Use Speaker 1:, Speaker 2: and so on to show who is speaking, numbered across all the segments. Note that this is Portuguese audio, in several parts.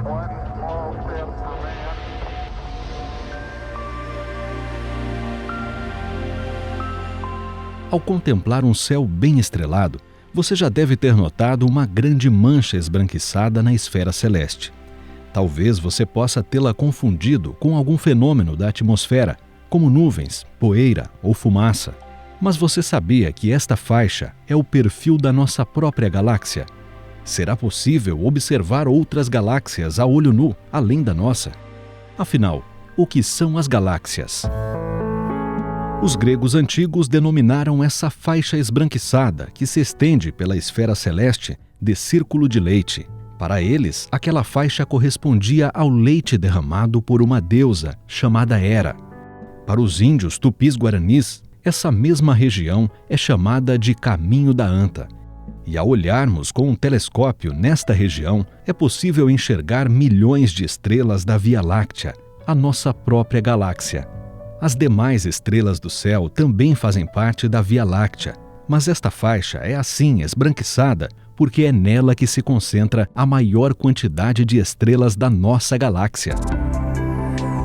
Speaker 1: One small step for man.
Speaker 2: Ao contemplar um céu bem estrelado, você já deve ter notado uma grande mancha esbranquiçada na esfera celeste. Talvez você possa tê-la confundido com algum fenômeno da atmosfera, como nuvens, poeira ou fumaça. Mas você sabia que esta faixa é o perfil da nossa própria galáxia? Será possível observar outras galáxias a olho nu, além da nossa? Afinal, o que são as galáxias? Os gregos antigos denominaram essa faixa esbranquiçada que se estende pela esfera celeste de círculo de leite. Para eles, aquela faixa correspondia ao leite derramado por uma deusa chamada Hera. Para os índios tupis-guaranis, essa mesma região é chamada de Caminho da Anta. E ao olharmos com um telescópio nesta região, é possível enxergar milhões de estrelas da Via Láctea, a nossa própria galáxia. As demais estrelas do céu também fazem parte da Via Láctea, mas esta faixa é assim esbranquiçada porque é nela que se concentra a maior quantidade de estrelas da nossa galáxia.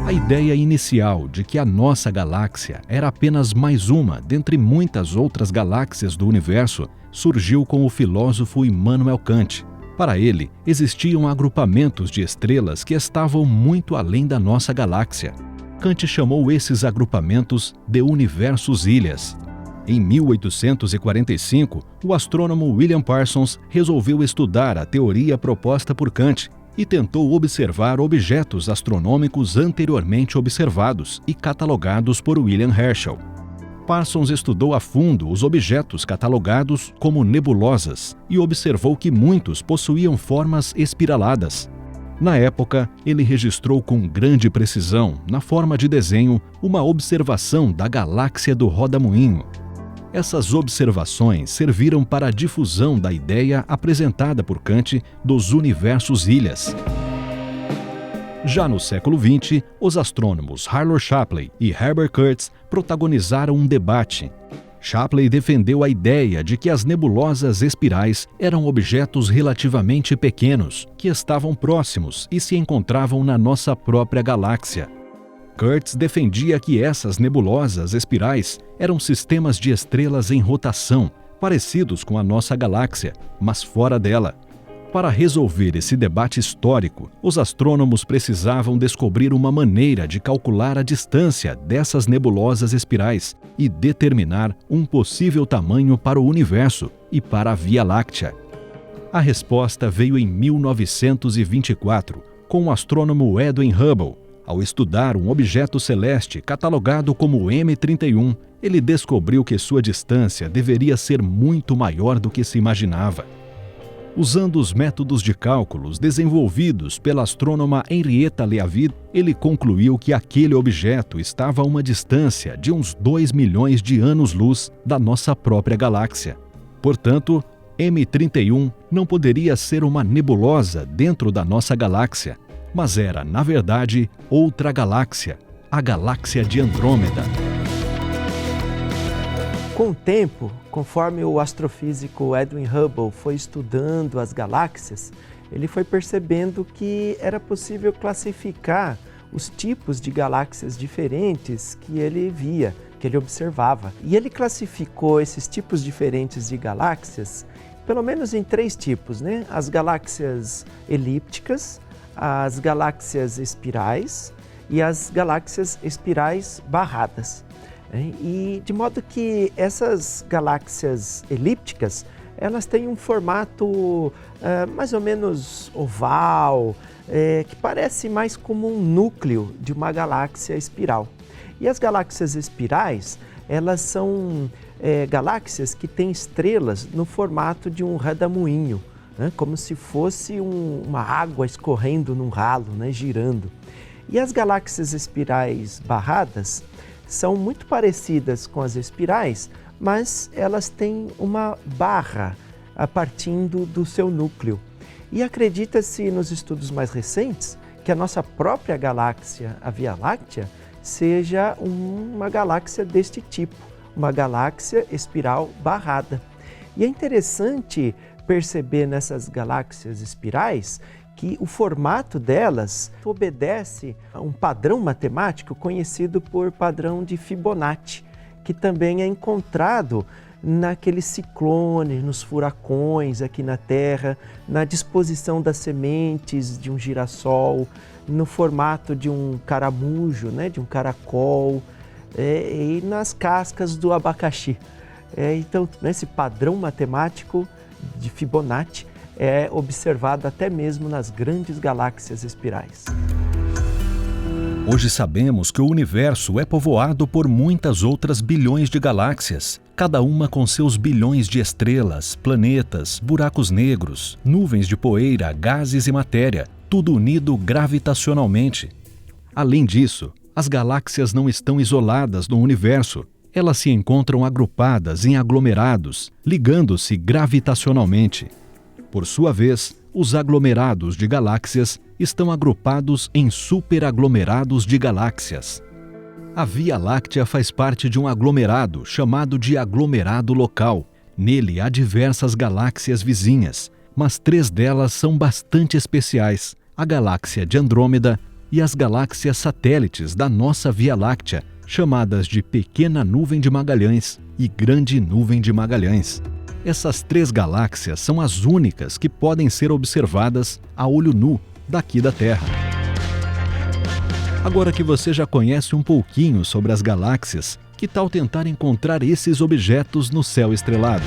Speaker 2: A ideia inicial de que a nossa galáxia era apenas mais uma dentre muitas outras galáxias do universo surgiu com o filósofo Immanuel Kant. Para ele, existiam agrupamentos de estrelas que estavam muito além da nossa galáxia. Kant chamou esses agrupamentos de universos-ilhas. Em 1845, o astrônomo William Parsons resolveu estudar a teoria proposta por Kant e tentou observar objetos astronômicos anteriormente observados e catalogados por William Herschel. Parsons estudou a fundo os objetos catalogados como nebulosas e observou que muitos possuíam formas espiraladas. Na época, ele registrou com grande precisão, na forma de desenho, uma observação da galáxia do Rodamuinho. Essas observações serviram para a difusão da ideia apresentada por Kant dos universos-ilhas. Já no século XX, os astrônomos Harlow Shapley e Herbert Kurtz protagonizaram um debate. Shapley defendeu a ideia de que as nebulosas espirais eram objetos relativamente pequenos, que estavam próximos e se encontravam na nossa própria galáxia. Kurtz defendia que essas nebulosas espirais eram sistemas de estrelas em rotação, parecidos com a nossa galáxia, mas fora dela. Para resolver esse debate histórico, os astrônomos precisavam descobrir uma maneira de calcular a distância dessas nebulosas espirais e determinar um possível tamanho para o universo e para a Via Láctea. A resposta veio em 1924, com o astrônomo Edwin Hubble. Ao estudar um objeto celeste catalogado como M31, ele descobriu que sua distância deveria ser muito maior do que se imaginava. Usando os métodos de cálculos desenvolvidos pela astrônoma Henrietta Leavitt, ele concluiu que aquele objeto estava a uma distância de uns 2 milhões de anos-luz da nossa própria galáxia. Portanto, M31 não poderia ser uma nebulosa dentro da nossa galáxia, mas era, na verdade, outra galáxia, a galáxia de Andrômeda.
Speaker 3: Com o tempo, conforme o astrofísico Edwin Hubble foi estudando as galáxias, ele foi percebendo que era possível classificar os tipos de galáxias diferentes que ele via, que ele observava. E ele classificou esses tipos diferentes de galáxias, pelo menos em 3 tipos, né? As galáxias elípticas, as galáxias espirais e as galáxias espirais barradas. E de modo que essas galáxias elípticas, elas têm um formato mais ou menos oval, que parece mais como um núcleo de uma galáxia espiral. E as galáxias espirais, elas são galáxias que têm estrelas no formato de um redemoinho, né? Como se fosse uma água escorrendo num ralo, né? Girando. E as galáxias espirais barradas são muito parecidas com as espirais, mas elas têm uma barra partindo do seu núcleo. E acredita-se nos estudos mais recentes que a nossa própria galáxia, a Via Láctea, seja uma galáxia deste tipo, uma galáxia espiral barrada. E é interessante perceber nessas galáxias espirais que o formato delas obedece a um padrão matemático conhecido por padrão de Fibonacci, que também é encontrado naqueles ciclones, nos furacões aqui na Terra, na disposição das sementes de um girassol, no formato de um caramujo, né, de um caracol, e nas cascas do abacaxi. Então, esse padrão matemático de Fibonacci é observado até mesmo nas grandes galáxias espirais.
Speaker 2: Hoje sabemos que o universo é povoado por muitas outras bilhões de galáxias, cada uma com seus bilhões de estrelas, planetas, buracos negros, nuvens de poeira, gases e matéria, tudo unido gravitacionalmente. Além disso, as galáxias não estão isoladas no universo. Elas se encontram agrupadas em aglomerados, ligando-se gravitacionalmente. Por sua vez, os aglomerados de galáxias estão agrupados em superaglomerados de galáxias. A Via Láctea faz parte de um aglomerado chamado de aglomerado local. Nele há diversas galáxias vizinhas, mas 3 delas são bastante especiais: a galáxia de Andrômeda e as galáxias satélites da nossa Via Láctea, chamadas de Pequena Nuvem de Magalhães e Grande Nuvem de Magalhães. Essas 3 galáxias são as únicas que podem ser observadas a olho nu daqui da Terra. Agora que você já conhece um pouquinho sobre as galáxias, que tal tentar encontrar esses objetos no céu estrelado?